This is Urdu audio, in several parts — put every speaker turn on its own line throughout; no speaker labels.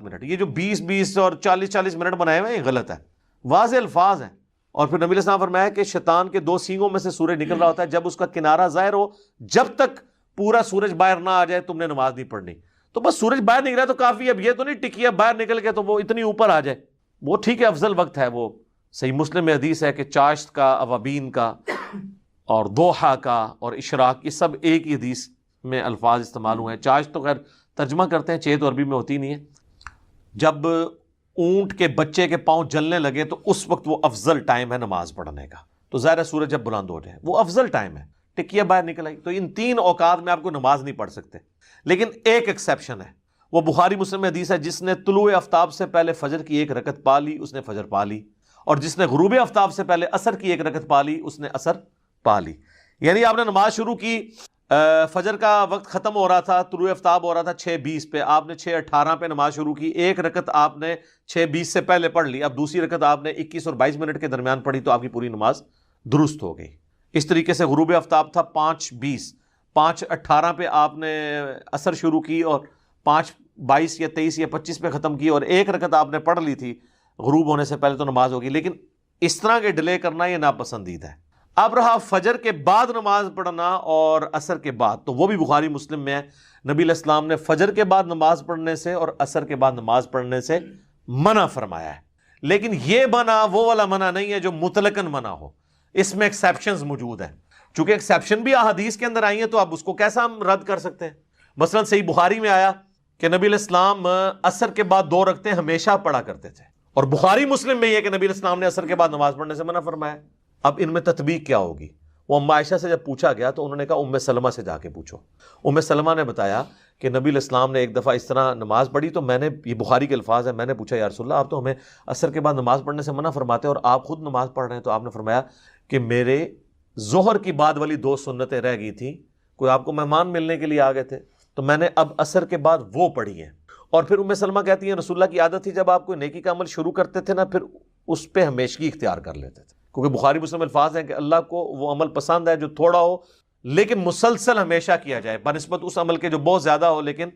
منٹ، یہ جو 20 اور 40 منٹ بنائے ہوئے ہیں یہ غلط ہے، واضح الفاظ ہیں۔ اور پھر نبی علیہ السلام فرمایا کہ شیطان کے 2 سینگوں میں سے سورج نکل رہا ہوتا ہے، جب اس کا کنارہ ظاہر ہو، جب تک پورا سورج باہر نہ آ جائے تم نے نماز نہیں پڑھنی۔ تو بس سورج باہر نکلا تو کافی، اب یہ تو نہیں ٹکیا باہر نکل کے تو وہ اتنی اوپر آ جائے، وہ ٹھیک ہے افضل وقت ہے۔ وہ صحیح مسلم میں حدیث ہے کہ چاشت کا، اوابین کا اور دوحہ کا اور اشراق، یہ سب ایک ہی حدیث میں الفاظ استعمال ہوئے ہیں۔ چاشت تو خیر ترجمہ کرتے ہیں، چیت عربی میں ہوتی نہیں ہے۔ جب اونٹ کے بچے کے پاؤں جلنے لگے تو اس وقت وہ افضل ٹائم ہے نماز پڑھنے کا، تو ظاہر ہے سورج جب بلند ہو جائے وہ افضل ٹائم ہے، ٹکیا باہر نکل آئی۔ تو ان 3 اوقات میں آپ کو نماز نہیں پڑھ سکتے، لیکن ایک ایکسیپشن ہے، وہ بخاری مسلم میں حدیث ہے، جس نے طلوع آفتاب سے پہلے فجر کی 1 رکعت پا لی اس نے فجر پا لی، اور جس نے غروب آفتاب سے پہلے عصر کی 1 رکعت پا لی اس نے عصر پا لی۔ یعنی آپ نے نماز شروع کی، فجر کا وقت ختم ہو رہا تھا، طلوع آفتاب ہو رہا تھا 6:20 پہ، آپ نے 6:18 پہ نماز شروع کی، 1 رکعت آپ نے 6:20 سے پہلے پڑھ لی، اب دوسری رکعت آپ نے 21 اور 22 منٹ کے درمیان پڑھی تو آپ کی پوری نماز درست ہو گئی۔ اس طریقے سے غروب آفتاب تھا 5:20، 5:18 پہ آپ نے عصر شروع کی اور 5:22 یا 23 یا 25 پہ ختم کی، اور 1 رکعت آپ نے پڑھ لی تھی غروب ہونے سے پہلے تو نماز ہوگی۔ لیکن اس طرح کے ڈیلے کرنا یہ ناپسندیدہ ہے۔ اب رہا فجر کے بعد نماز پڑھنا اور عصر کے بعد، تو وہ بھی بخاری مسلم میں ہے، نبی علیہ السلام نے فجر کے بعد نماز پڑھنے سے اور عصر کے بعد نماز پڑھنے سے منع فرمایا ہے۔ لیکن یہ منع وہ والا منع نہیں ہے جو مطلقاً منع ہو، اس میں ایکسیپشنز موجود ہیں۔ چونکہ ایکسیپشن بھی احادیث کے اندر آئی ہیں تو اب اس کو کیسا ہم رد کر سکتے ہیں؟ مثلا صحیح بخاری میں آیا کہ نبی علیہ السلام عصر کے بعد 2 رکعتیں ہمیشہ پڑھا کرتے تھے، اور بخاری مسلم میں یہ کہ نبی علیہ السلام نے عصر کے بعد نماز پڑھنے سے منع فرمایا۔ اب ان میں تطبیق کیا ہوگی؟ وہ ام عائشہ سے جب پوچھا گیا تو انہوں نے کہا ام سلمہ سے جا کے پوچھو۔ ام سلمہ نے بتایا کہ نبی علیہ السلام نے ایک دفعہ اس طرح نماز پڑھی تو میں نے، یہ بخاری کے الفاظ ہیں، میں نے پوچھا یا رسول اللہ آپ تو ہمیں عصر کے بعد نماز پڑھنے سے منع فرماتے ہیں اور آپ خود نماز پڑھ رہے ہیں، تو آپ نے فرمایا کہ میرے ظہر کی بعد والی 2 سنتیں رہ گئی تھیں، کوئی آپ کو مہمان ملنے کے لیے آ گئے تھے تو میں نے اب عصر کے بعد وہ پڑھی ہیں۔ اور پھر ام سلمہ کہتی ہیں رسول اللہ کی عادت تھی جب آپ کوئی نیکی کا عمل شروع کرتے تھے نا، پھر اس پہ ہمیشگی اختیار کر لیتے تھے، کیونکہ بخاری مسلم الفاظ ہیں کہ اللہ کو وہ عمل پسند ہے جو تھوڑا ہو لیکن مسلسل ہمیشہ کیا جائے، بنسبت اس عمل کے جو بہت زیادہ ہو لیکن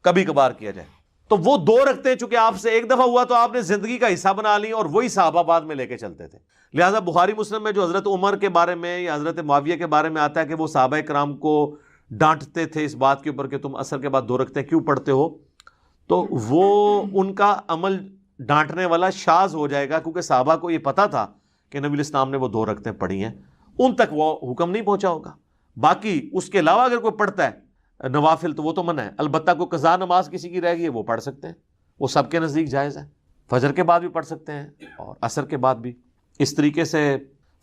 کبھی کبھار کیا جائے۔ تو وہ 2 رکھتے ہیں، چونکہ آپ سے ایک دفعہ ہوا تو آپ نے زندگی کا حصہ بنا لی اور وہی صحابہ بعد میں لے کے چلتے تھے۔ لہٰذا بخاری مسلم میں جو حضرت عمر کے بارے میں یا حضرت معاویہ کے بارے میں آتا ہے کہ وہ صحابہ کرام کو ڈانٹتے تھے اس بات کے اوپر کہ تم عصر کے بعد 2 رکعتیں کیوں پڑھتے ہو، تو وہ ان کا عمل ڈانٹنے والا شاذ ہو جائے گا، کیونکہ صحابہ کو یہ پتا تھا کہ نبی الاسلام نے وہ 2 رکعتیں پڑھی ہیں، ان تک وہ حکم نہیں پہنچا ہوگا۔ باقی اس کے علاوہ اگر کوئی پڑھتا ہے نوافل تو وہ تو منع ہے، البتہ کوئی قضا نماز کسی کی رہ گئی ہے وہ پڑھ سکتے ہیں، وہ سب کے نزدیک جائز ہے، فجر کے بعد بھی پڑھ سکتے ہیں اور عصر کے بعد بھی۔ اس طریقے سے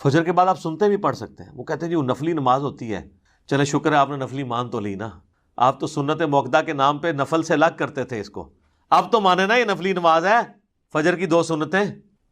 فجر کے بعد آپ سنتے بھی پڑھ سکتے ہیں، وہ کہتے ہیں جی وہ نفلی نماز ہوتی ہے، چلے شکر ہے آپ نے نفلی مان تو لی نا، آپ تو سنت موقدہ کے نام پہ نفل سے الگ کرتے تھے اس کو، اب تو مانے نا یہ نفلی نماز ہے، فجر کی 2 سنتیں،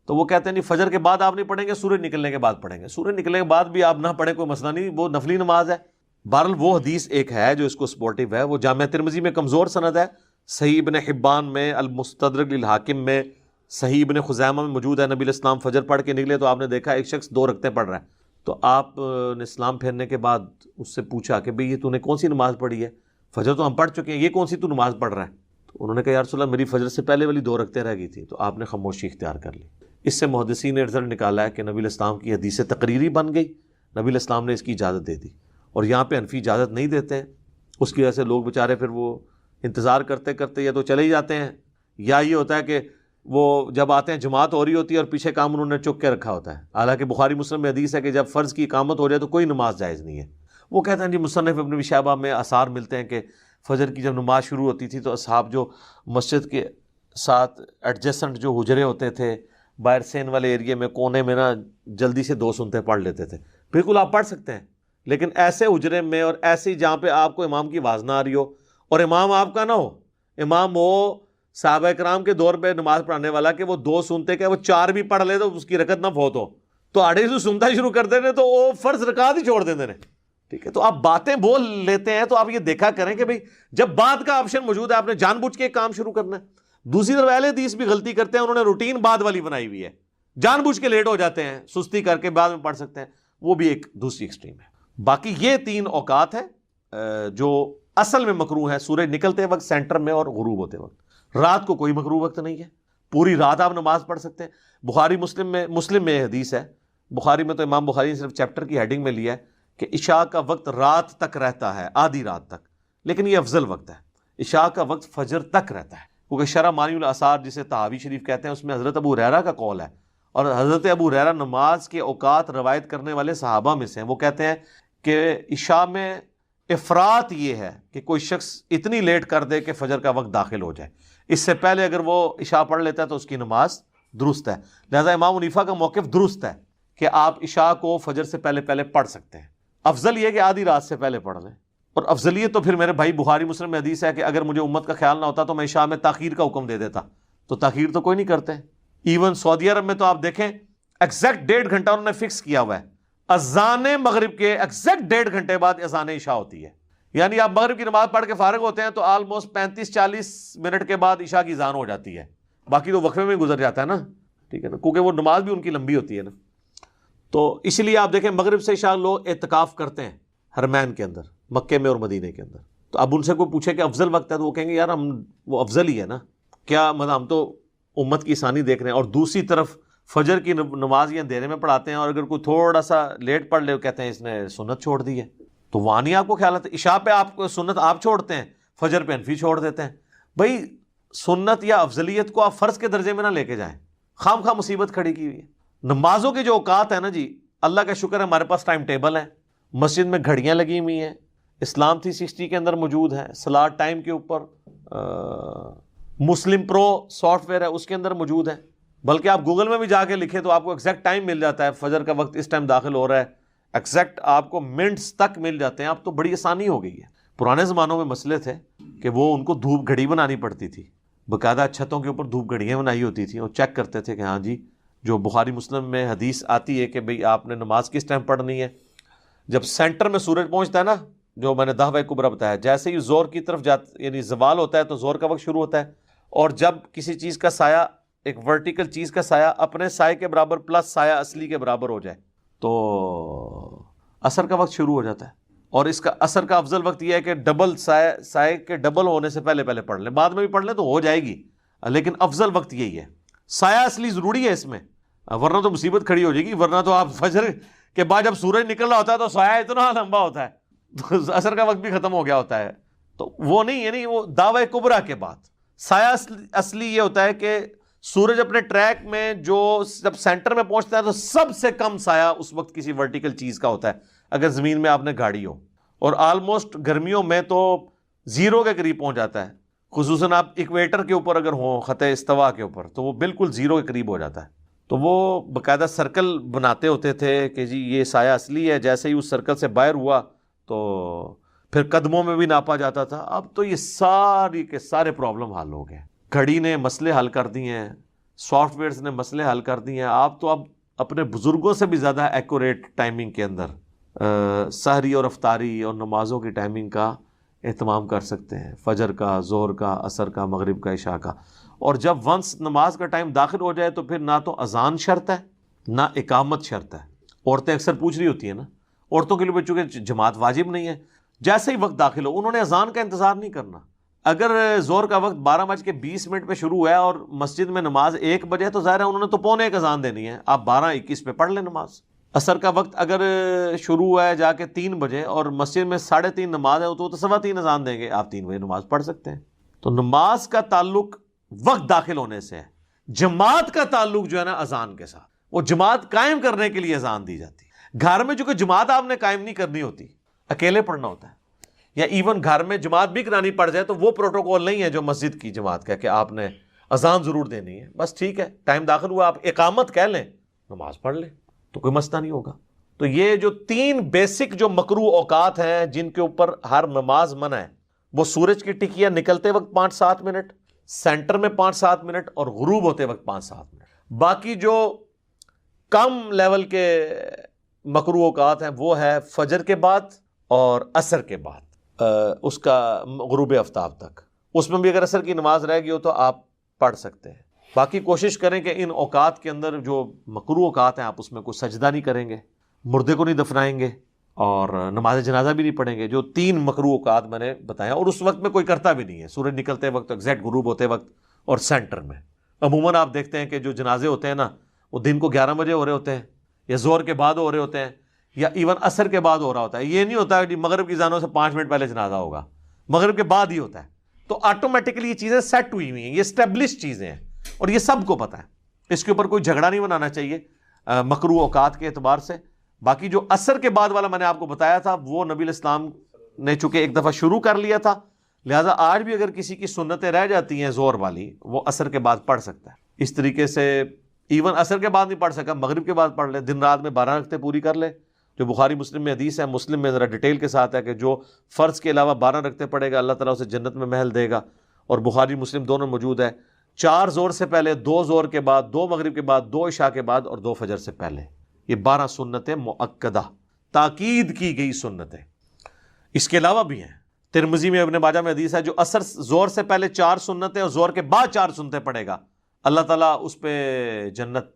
تو وہ کہتے ہیں نہیں فجر کے بعد آپ نہیں پڑھیں گے، سورج نکلنے کے بعد پڑھیں گے، سورج نکلنے کے بعد بھی آپ نہ پڑھیں کوئی مسئلہ نہیں، وہ نفلی نماز ہے۔ بہرحال وہ حدیث ایک ہے جو اس کو سپورٹیو ہے، وہ جامع ترمذی میں کمزور سند ہے، صحیح ابن حبان میں، المستدرک للحاکم میں، صحیح ابن خزیمہ میں موجود ہے۔ نبی علیہ السلام فجر پڑھ کے نکلے تو آپ نے دیکھا ایک شخص 2 رکعتیں پڑھ رہا ہے، تو آپ نے اسلام پھیرنے کے بعد اس سے پوچھا کہ بھئی یہ تو نے کون سی نماز پڑھی ہے؟ فجر تو ہم پڑھ چکے ہیں، یہ کون سی تو نماز پڑھ رہا ہے؟ تو انہوں نے کہا یا رسول اللہ میری فجر سے پہلے والی 2 رکعتیں رہ گئی تھی، تو آپ نے خاموشی اختیار کر لی۔ اس سے محدثین نے رزلٹ نکالا ہے کہ نبی علیہ السلام کی حدیث تقریری بن گئی، نبی علیہ السلام نے اس کی اجازت دے دی، اور یہاں پہ حنفی اجازت نہیں دیتے، اس کی وجہ سے لوگ بیچارے پھر وہ انتظار کرتے کرتے یا تو چلے ہی جاتے ہیں، یا یہ ہوتا ہے کہ وہ جب آتے ہیں جماعت ہو رہی ہوتی ہے اور پیچھے کام انہوں نے چک کے رکھا ہوتا ہے، حالانکہ بخاری مسلم میں حدیث ہے کہ جب فرض کی اقامت ہو جائے تو کوئی نماز جائز نہیں ہے۔ وہ کہتے ہیں جی مصنف ابن ابی شیبہ میں آثار ملتے ہیں کہ فجر کی جب نماز شروع ہوتی تھی تو اصحاب جو مسجد کے ساتھ ایڈجسنٹ جو حجرے ہوتے تھے باہر سین والے ایریے میں کونے میں نا، جلدی سے 2 سنتیں پڑھ لیتے تھے۔ بالکل آپ پڑھ سکتے ہیں، لیکن ایسے حجرے میں اور ایسی جہاں پہ آپ کو امام کی آواز نہ آ رہی ہو اور امام آپ کا نہ ہو، امام وہ صحابہ کرام کے دور پہ نماز پڑھانے والا کہ وہ 2 سنتے کہ وہ 4 بھی پڑھ لے تو اس کی رکعت نہ فوت ہو، تو آڑے سے سنتا شروع کر دینے تو وہ فرض رکعت ہی چھوڑ دیتے ہیں۔ ٹھیک ہے، تو آپ باتیں بول لیتے ہیں تو آپ یہ دیکھا کریں کہ بھئی جب بعد کا آپشن موجود ہے آپ نے جان بوجھ کے کام شروع کرنا ہے۔ دوسری طرف اہل حدیث بھی غلطی کرتے ہیں، انہوں نے روٹین بعد والی بنائی ہوئی ہے، جان بوجھ کے لیٹ ہو جاتے ہیں، سستی کر کے بعد میں پڑھ سکتے ہیں، وہ بھی ایک دوسری ایکسٹریم ہے۔ باقی یہ 3 اوقات ہیں جو اصل میں مکروہ ہے، سورج نکلتے وقت، سینٹر میں اور غروب ہوتے وقت۔ رات کو کوئی مکروہ وقت نہیں ہے، پوری رات آپ نماز پڑھ سکتے ہیں۔ بخاری مسلم میں حدیث ہے، بخاری میں تو امام بخاری نے صرف چیپٹر کی ہیڈنگ میں لیا ہے کہ عشاء کا وقت رات تک رہتا ہے، آدھی رات تک، لیکن یہ افضل وقت ہے۔ عشاء کا وقت فجر تک رہتا ہے، کیونکہ شرح مانی الاثار جسے طحاوی شریف کہتے ہیں اس میں حضرت ابو ہریرہ کا قول ہے، اور حضرت ابو ہریرہ نماز کے اوقات روایت کرنے والے صحابہ میں سے ہیں۔ وہ کہتے ہیں کہ عشاء میں افراط یہ ہے کہ کوئی شخص اتنی لیٹ کر دے کہ فجر کا وقت داخل ہو جائے، اس سے پہلے اگر وہ عشاء پڑھ لیتا ہے تو اس کی نماز درست ہے۔ لہذا امام حنیفہ کا موقف درست ہے کہ آپ عشاء کو فجر سے پہلے پڑھ سکتے ہیں، افضل یہ کہ آدھی رات سے پہلے پڑھ لیں۔ اور افضلیت تو پھر میرے بھائی بخاری مسلم میں حدیث ہے کہ اگر مجھے امت کا خیال نہ ہوتا تو میں عشاء میں تاخیر کا حکم دے دیتا، تو تاخیر تو کوئی نہیں کرتے۔ ایون سعودی عرب میں تو آپ دیکھیں ایگزیکٹ 1.5 گھنٹہ انہوں نے فکس کیا ہوا ہے، اذان مغرب کے ایگزیکٹ 1.5 گھنٹے بعد اذان عشاء ہوتی ہے، یعنی آپ مغرب کی نماز پڑھ کے فارغ ہوتے ہیں تو آلموسٹ 35-40 منٹ کے بعد عشاء کی اذان ہو جاتی ہے، باقی تو وقفے میں گزر جاتا ہے نا، ٹھیک ہے نا، کیونکہ وہ نماز بھی ان کی لمبی ہوتی ہے نا۔ تو اس لیے آپ دیکھیں مغرب سے عشاء لوگ اعتکاف کرتے ہیں حرمین کے اندر، مکے میں اور مدینے کے اندر۔ تو اب ان سے کوئی پوچھے کہ افضل وقت ہے تو وہ کہیں گے یار ہم وہ افضل ہی ہے نا، کیا مطلب ہم تو امت کی آسانی دیکھ رہے ہیں۔ اور دوسری طرف فجر کی نماز یہ اندھیرے میں پڑھاتے ہیں، اور اگر کوئی تھوڑا سا لیٹ پڑھ لے وہ کہتے ہیں اس نے سنت چھوڑ دی ہے، تو وہاں نہیں آپ کو خیال آتا۔ عشاء پہ آپ کو سنت آپ چھوڑتے ہیں، فجر پہ حنفی چھوڑ دیتے ہیں۔ بھائی سنت یا افضلیت کو آپ فرض کے درجے میں نہ لے کے جائیں، خام خواہ مصیبت کھڑی کی ہوئی ہے۔ نمازوں کے جو اوقات ہیں نا جی، اللہ کا شکر ہے ہمارے پاس ٹائم ٹیبل ہے، مسجد میں گھڑیاں لگی ہوئی ہیں، اسلام 360 کے اندر موجود ہے، صلاۃ ٹائم کے اوپر مسلم پرو سافٹ ویئر ہے اس کے اندر موجود ہے، بلکہ آپ گوگل میں بھی جا کے لکھیں تو آپ کو ایگزیکٹ ٹائم مل جاتا ہے، فجر کا وقت اس ٹائم داخل ہو رہا ہے، ایگزیکٹ آپ کو منٹس تک مل جاتے ہیں۔ اب تو بڑی آسانی ہو گئی ہے، پرانے زمانوں میں مسئلے تھے کہ وہ ان کو دھوپ گھڑی بنانی پڑتی تھی، باقاعدہ چھتوں کے اوپر دھوپ گھڑیاں بنائی ہوتی تھیں، اور چیک کرتے تھے کہ ہاں جی جو بخاری مسلم میں حدیث آتی ہے کہ بھئی آپ نے نماز کس ٹائم پڑھنی ہے، جب سینٹر میں سورج پہنچتا ہے نا، جو میں نے دعوی کبریٰ بتایا، جیسے ہی زور کی طرف یعنی زوال ہوتا ہے تو زور کا وقت شروع ہوتا ہے، اور جب کسی چیز کا سایہ، ایک ورٹیکل چیز کا سایہ اپنے سائے کے برابر پلس سایہ اصلی کے برابر ہو جائے تو عصر کا وقت شروع ہو جاتا ہے۔ اور اس کا عصر کا افضل وقت یہ ہے کہ ڈبل سائے کے ڈبل ہونے سے پہلے پڑھ لیں، بعد میں بھی پڑھ لیں تو ہو جائے گی، لیکن افضل وقت یہی ہے۔ سایہ اصلی ضروری ہے اس میں، ورنہ تو مصیبت کھڑی ہو جائے گی، ورنہ تو آپ فجر کے بعد جب سورج نکل رہا ہوتا ہے تو سایہ اتنا لمبا ہوتا ہے تو عصر کا وقت بھی ختم ہو گیا ہوتا ہے، تو وہ نہیں، یعنی وہ دعوی کبریٰ کے بعد سایہ اصلی یہ ہوتا ہے کہ سورج اپنے ٹریک میں جو جب سینٹر میں پہنچتا ہے تو سب سے کم سایہ اس وقت کسی ورٹیکل چیز کا ہوتا ہے اگر زمین میں آپ نے گاڑی ہو، اور آلموسٹ گرمیوں میں تو 0 کے قریب پہنچ جاتا ہے، خصوصاً آپ ایکویٹر کے اوپر اگر ہوں، خط استوا کے اوپر، تو وہ بالکل 0 کے قریب ہو جاتا ہے۔ تو وہ باقاعدہ سرکل بناتے ہوتے تھے کہ جی یہ سایہ اصلی ہے، جیسے ہی اس سرکل سے باہر ہوا تو پھر قدموں میں بھی ناپا جاتا تھا۔ اب تو یہ ساری کے سارے پرابلم حل ہو گئے، گھڑی نے مسئلے حل کر دیے ہیں، سافٹ ویئرز نے مسئلے حل کر دیے ہیں، آپ تو اب اپنے بزرگوں سے بھی زیادہ ایکوریٹ ٹائمنگ کے اندر سحری اور افطاری اور نمازوں کی ٹائمنگ کا اہتمام کر سکتے ہیں، فجر کا، ظہر کا، عصر کا، مغرب کا، عشاء کا۔ اور جب ونس نماز کا ٹائم داخل ہو جائے تو پھر نہ تو اذان شرط ہے نہ اقامت شرط ہے۔ عورتیں اکثر پوچھ رہی ہوتی ہیں نا، عورتوں کے لیے چونکہ جماعت واجب نہیں ہے، جیسے ہی وقت داخل ہو انہوں نے اذان کا انتظار نہیں کرنا۔ اگر ظہر کا وقت 12:20 پہ شروع ہے اور مسجد میں نماز 1 بجے تو ظاہر ہے انہوں نے تو 1:45 اذان دینی ہے، آپ 12:21 پہ پڑھ لیں نماز۔ عصر کا وقت اگر شروع ہے جا کے 3 بجے اور مسجد میں 3:30 نماز ہے تو 3:15 اذان دیں گے، آپ 3 بجے نماز پڑھ سکتے ہیں۔ تو نماز کا تعلق وقت داخل ہونے سے ہے، جماعت کا تعلق جو ہے نا اذان کے ساتھ، وہ جماعت قائم کرنے کے لیے اذان دی جاتی ہے۔ گھر میں چونکہ جماعت آپ نے قائم نہیں کرنی ہوتی، اکیلے پڑھنا ہوتا ہے، یا ایون گھر میں جماعت بھی کرانی پڑ جائے تو وہ پروٹوکول نہیں ہے جو مسجد کی جماعت کا کہ آپ نے اذان ضرور دینی ہے، بس ٹھیک ہے ٹائم داخل ہوا آپ اقامت کہہ لیں، نماز پڑھ لیں تو کوئی مسئلہ نہیں ہوگا۔ تو یہ جو 3 بیسک جو مکروہ اوقات ہیں جن کے اوپر ہر نماز منع ہے، وہ سورج کی ٹکیاں نکلتے وقت 5-7 منٹ، سینٹر میں 5-7 منٹ، اور غروب ہوتے وقت 5-7 منٹ۔ باقی جو کم لیول کے مکروہ اوقات ہیں وہ ہے فجر کے بعد اور عصر کے بعد اس کا غروب آفتاب تک، اس میں بھی اگر عصر کی نماز رہ گئی ہو تو آپ پڑھ سکتے ہیں۔ باقی کوشش کریں کہ ان اوقات کے اندر جو مکروہ اوقات ہیں آپ اس میں کوئی سجدہ نہیں کریں گے، مردے کو نہیں دفنائیں گے، اور نماز جنازہ بھی نہیں پڑھیں گے، جو 3 مکروہ اوقات میں نے بتایا، اور اس وقت میں کوئی کرتا بھی نہیں ہے، سورج نکلتے وقت، ایگزیکٹ غروب ہوتے وقت اور سینٹر میں. عموماً آپ دیکھتے ہیں کہ جو جنازے ہوتے ہیں نا وہ دن کو 11 بجے ہو رہے ہوتے ہیں یا زور کے بعد ہو رہے ہوتے ہیں یا ایون عصر کے بعد ہو رہا ہوتا ہے. یہ نہیں ہوتا کہ مغرب کی اذانوں سے 5 منٹ پہلے جنازہ ہوگا, مغرب کے بعد ہی ہوتا ہے. تو آٹومیٹکلی یہ چیزیں سیٹ ہوئی ہوئی ہیں, یہ اسٹیبلش چیزیں ہیں اور یہ سب کو پتہ ہے. اس کے اوپر کوئی جھگڑا نہیں بنانا چاہیے مکروہ اوقات کے اعتبار سے. باقی جو عصر کے بعد والا میں نے آپ کو بتایا تھا وہ نبی الاسلام نے چونکہ ایک دفعہ شروع کر لیا تھا, لہٰذا آج بھی اگر کسی کی سنتیں رہ جاتی ہیں زور والی وہ عصر کے بعد پڑھ سکتا ہے. اس طریقے سے ایون عصر کے بعد نہیں پڑھ سکا, مغرب کے بعد پڑھ لے, دن رات میں 12 رکعتیں پوری کر لے. جو بخاری مسلم میں حدیث ہے, مسلم میں ذرا ڈیٹیل کے ساتھ ہے کہ جو فرض کے علاوہ 12 رکعتیں پڑھے گا اللہ تعالیٰ اسے جنت میں محل دے گا. اور بخاری مسلم دونوں موجود ہے. 4 زور سے پہلے, 2 زور کے بعد, 2 مغرب کے بعد, 2 عشاء کے بعد اور 2 فجر سے پہلے. یہ 12 سنتیں مؤکدہ, تاکید کی گئی سنتیں. اس کے علاوہ بھی ہیں. ترمذی میں ابن ماجہ میں حدیث ہے جو عصر زور سے پہلے 4 سنتیں اور زور کے بعد 4 سنتیں پڑھے گا اللہ تعالیٰ اس پہ جنت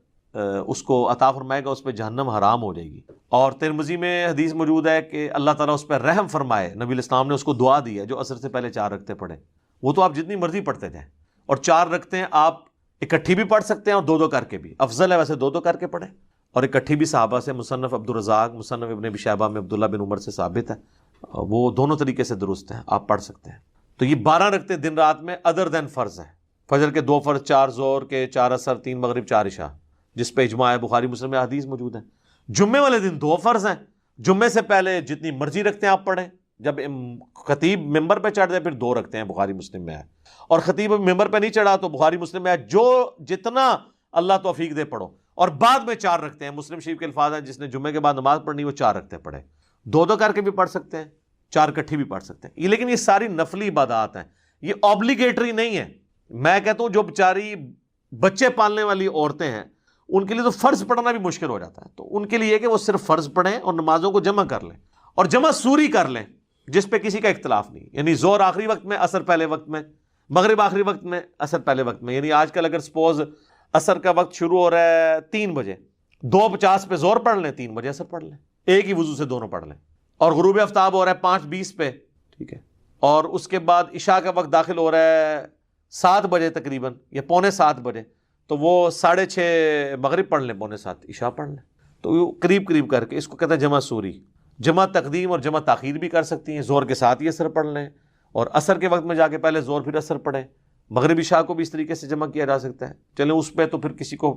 اس کو عطا فرمائے گا, اس پہ جہنم حرام ہو جائے گی. اور ترمذی میں حدیث موجود ہے کہ اللہ تعالیٰ اس پہ رحم فرمائے. نبی الاسلام نے اس کو دعا دی ہے جو عصر سے پہلے 4 رکعتیں پڑھے. وہ تو آپ جتنی مرضی پڑھتے تھے, اور 4 رکعتیں آپ اکٹھی بھی پڑھ سکتے ہیں اور 2 کر کے بھی. افضل ہے ویسے 2 کر کے پڑھیں, اور اکٹھی بھی صحابہ سے مصنف عبدالرزاق, مصنف ابن ابی شیبہ میں عبداللہ بن عمر سے ثابت ہے, وہ دونوں طریقے سے درست ہیں, آپ پڑھ سکتے ہیں. تو یہ 12 رکعتیں دن رات میں ادر دین فرض ہیں. فجر کے 2 فرض, 4 زور کے, 4 عصر, 3 مغرب, 4 عشاء, جس پہ اجماع ہے. بخاری مسلم میں حدیث موجود ہے. جمعے والے دن 2 فرض ہیں. جمعے سے پہلے جتنی مرضی رکھتے ہیں آپ پڑھیں, جب خطیب ممبر پہ چڑھ جائے پھر 2 رکھتے ہیں, بخاری مسلم میں ہے. اور خطیب ممبر پہ نہیں چڑھا تو بخاری مسلم میں ہے جو جتنا اللہ توفیق دے پڑھو. اور بعد میں 4 رکھتے ہیں. مسلم شریف کے الفاظ ہیں جس نے جمعے کے بعد نماز پڑھنی وہ 4 رکھتے پڑھے. 2 کر کے بھی پڑھ سکتے ہیں, 4 کٹھی بھی پڑھ سکتے ہیں. یہ لیکن یہ ساری نفلی عبادات ہیں, یہ آبلیگیٹری نہیں ہے. میں کہتا ہوں جو بیچاری بچے پالنے والی عورتیں ہیں ان کے لیے تو فرض پڑھنا بھی مشکل ہو جاتا ہے, تو ان کے لیے کہ وہ صرف فرض پڑھیں اور نمازوں کو جمع کر لیں اور جمع سوری کر لیں جس پہ کسی کا اختلاف نہیں. یعنی زور آخری وقت میں, عصر پہلے وقت میں, مغرب آخری وقت میں, عصر پہلے وقت میں. یعنی آج کل اگر سپوز عصر کا وقت شروع ہو رہا ہے 3 بجے, 2:50 پہ زور پڑھ لیں, 3 بجے عصر پڑھ لیں, ایک ہی وضو سے دونوں پڑھ لیں. اور غروب آفتاب ہو رہا ہے 5:20 پہ, ٹھیک ہے, اور اس کے بعد عشاء کا وقت داخل ہو رہا ہے 7 بجے تقریباً یا 6:45 بجے, تو وہ 6:30 مغرب پڑھ لیں, 6:45 عشاء پڑھ لیں. تو قریب کر کے اس کو کہتے ہیں جمع سوری. جمع تقدیم اور جمع تاخیر بھی کر سکتی ہیں. زور کے ساتھ ہی عصر پڑھ لیں اور عصر کے وقت میں جا کے پہلے زور پھر عصر پڑھیں. مغرب عشاء کو بھی اس طریقے سے جمع کیا جا سکتا ہے. چلیں اس پہ تو پھر کسی کو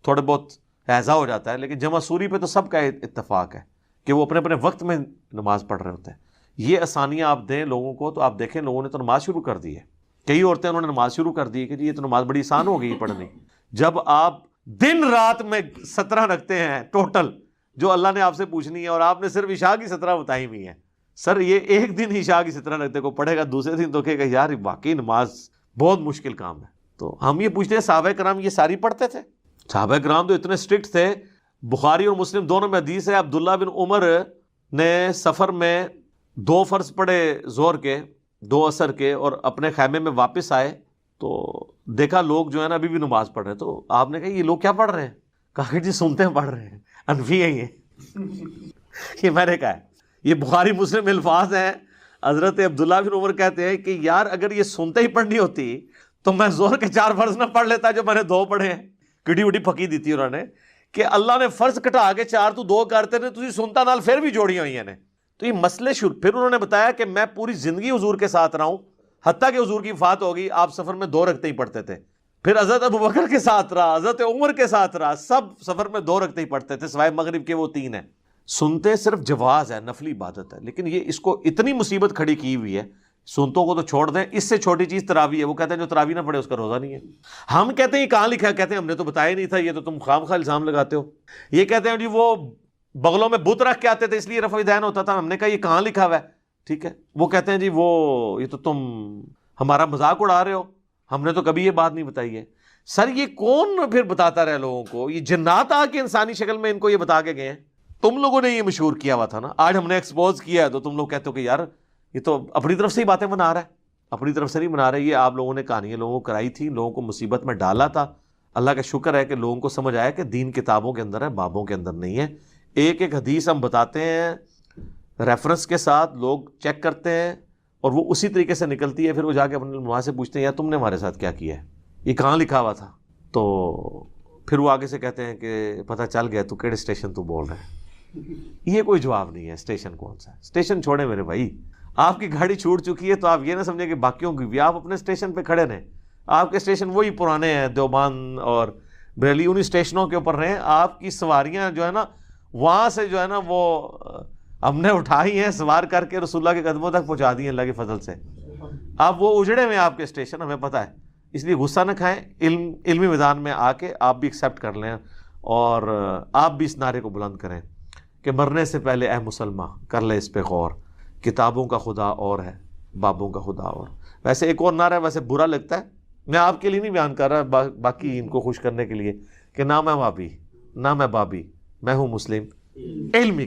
تھوڑے بہت ہیضہ ہو جاتا ہے, لیکن جمع سوری پہ تو سب کا اتفاق ہے کہ وہ اپنے اپنے وقت میں نماز پڑھ رہے ہوتے ہیں. یہ آسانیاں آپ دیں لوگوں کو تو آپ دیکھیں لوگوں نے تو نماز شروع کر دی ہے. کئی عورتیں انہوں نے نماز شروع کر دی ہے کہ جی یہ تو نماز بڑی آسان ہو گئی پڑھنی. جب آپ دن رات میں 17 رکھتے ہیں ٹوٹل جو اللہ نے آپ سے پوچھنی ہے اور آپ نے صرف عشاء کی 17 بتائی ہوئی ہیں, سر یہ ایک دن عشاء کی 17 رکھتے کو پڑھے گا, دوسرے دن تو کہے گا یار واقعی نماز بہت مشکل کام ہے. تو ہم یہ پوچھتے ہیں صحابہ کرام یہ ساری پڑھتے تھے؟ صحابہ کرام تو اتنے اسٹرکٹ تھے. بخاری اور مسلم دونوں میں حدیث ہے, عبداللہ بن عمر نے سفر میں 2 فرض پڑھے زور کے, 2 عصر کے, اور اپنے خیمے میں واپس آئے تو دیکھا لوگ جو ہے نا ابھی بھی نماز پڑھ رہے ہیں. تو آپ نے کہا یہ لوگ کیا پڑھ رہے ہیں؟ کہا کہ جی سنتے ہیں پڑھ رہے ہیں, انفی ہیں یہ میں نے کہا ہے یہ بخاری مسلم الفاظ ہیں. حضرت عبداللہ بن عمر کہتے ہیں کہ یار اگر یہ سنتے ہی پڑھنی ہوتی تو میں زور کے 4 فرض نہ پڑھ لیتا جو میں نے 2 پڑھے ہیں. کٹی وٹی پھکی دی تھی انہوں نے کہ اللہ نے فرض کٹا کے 4 تو 2 کرتے نے, تھی سنتا نال پھر بھی جوڑیاں ہوئی ہیں. تو یہ مسئلے شروع. پھر انہوں نے بتایا کہ میں پوری زندگی حضور کے ساتھ رہا ہوں, حتیٰ کہ حضور کی وفات ہوگی آپ سفر میں 2 رکعتیں ہی پڑھتے تھے. پھر حضرت ابوبکر کے ساتھ رہا, حضرت عمر کے ساتھ رہا, سب سفر میں 2 رکعتیں ہی پڑھتے تھے سوائے مغرب کے, وہ 3 ہیں. سنتے صرف جواز ہے, نفلی عبادت ہے, لیکن یہ اس کو اتنی مصیبت کھڑی کی ہوئی ہے. سنتوں کو تو چھوڑ دیں, اس سے چھوٹی چیز تراویح ہے. وہ کہتے ہیں جو تراویح نہ پڑھے اس کا روزہ نہیں ہے. ہم کہتے ہیں یہ کہاں لکھا ہے؟ کہتے ہیں ہم نے تو بتایا نہیں تھا, یہ تو تم خام خواہ الزام لگاتے ہو. یہ کہتے ہیں جی وہ بغلوں میں بت رکھ کے آتے تھے اس لیے رفع دین ہوتا تھا. ہم نے کہا یہ کہاں لکھا ہوا ہے؟ ٹھیک ہے, وہ کہتے ہیں جی وہ یہ تو تم ہمارا مذاق اڑا رہے ہو, ہم نے تو کبھی یہ بات نہیں بتائی ہے. سر یہ کون پھر بتاتا رہے لوگوں کو؟ یہ جنات آ کے انسانی شکل میں ان کو یہ بتا کے گئے ہیں. تم لوگوں نے یہ مشہور کیا ہوا تھا نا, آج ہم نے ایکسپوز کیا ہے تو تم لوگ کہتے ہو کہ یار یہ تو اپنی طرف سے ہی باتیں بنا رہا ہے. اپنی طرف سے نہیں بنا رہے, یہ آپ لوگوں نے کہانیاں لوگوں کو کرائی تھی, لوگوں کو مصیبت میں ڈالا تھا. اللہ کا شکر ہے کہ لوگوں کو سمجھ آیا کہ دین کتابوں کے اندر ہے, بابوں کے اندر نہیں ہے. ایک ایک حدیث ہم بتاتے ہیں ریفرنس کے ساتھ, لوگ چیک کرتے ہیں اور وہ اسی طریقے سے نکلتی ہے. پھر وہ جا کے اپنے ماں سے پوچھتے ہیں یار تم نے ہمارے ساتھ کیا کیا ہے, یہ کہاں لکھا ہوا تھا؟ تو پھر وہ آگے سے کہتے ہیں کہ پتہ چل گیا تو کیڑے اسٹیشن تو بول رہے ہیں. یہ کوئی جواب نہیں ہے. اسٹیشن کون سا ہے؟ اسٹیشن چھوڑے میرے بھائی. آپ کی گاڑی چھوٹ چکی ہے تو آپ یہ نہ سمجھیں کہ باقیوں کی بھی. آپ اپنے اسٹیشن پہ کھڑے رہیں. آپ کے اسٹیشن وہی پرانے ہیں، دیوبند اور بریلی، انہی اسٹیشنوں کے اوپر رہیں. آپ کی سواریاں جو ہے نا وہاں سے جو ہے نا وہ ہم نے اٹھائی ہیں، سوار کر کے رسول اللہ کے قدموں تک پہنچا دی ہیں اللہ کے فضل سے. آپ وہ اجڑے ہوئے آپ کے اسٹیشن، ہمیں پتہ ہے. اس لیے غصہ نہ کھائیں. علمی میدان میں آ کے آپ بھی ایکسیپٹ کر لیں اور آپ بھی اس نعرے کو بلند کریں کہ مرنے سے پہلے اے مسلمان کر لے اس پہ غور، کتابوں کا خدا اور ہے، بابوں کا خدا اور. ویسے ایک اور نعرہ ہے، ویسے برا لگتا ہے، میں آپ کے لیے نہیں بیان کر رہا، باقی ان کو خوش کرنے کے لیے، کہ نہ میں وابی نہ میں بابی، میں ہوں مسلم علمی کے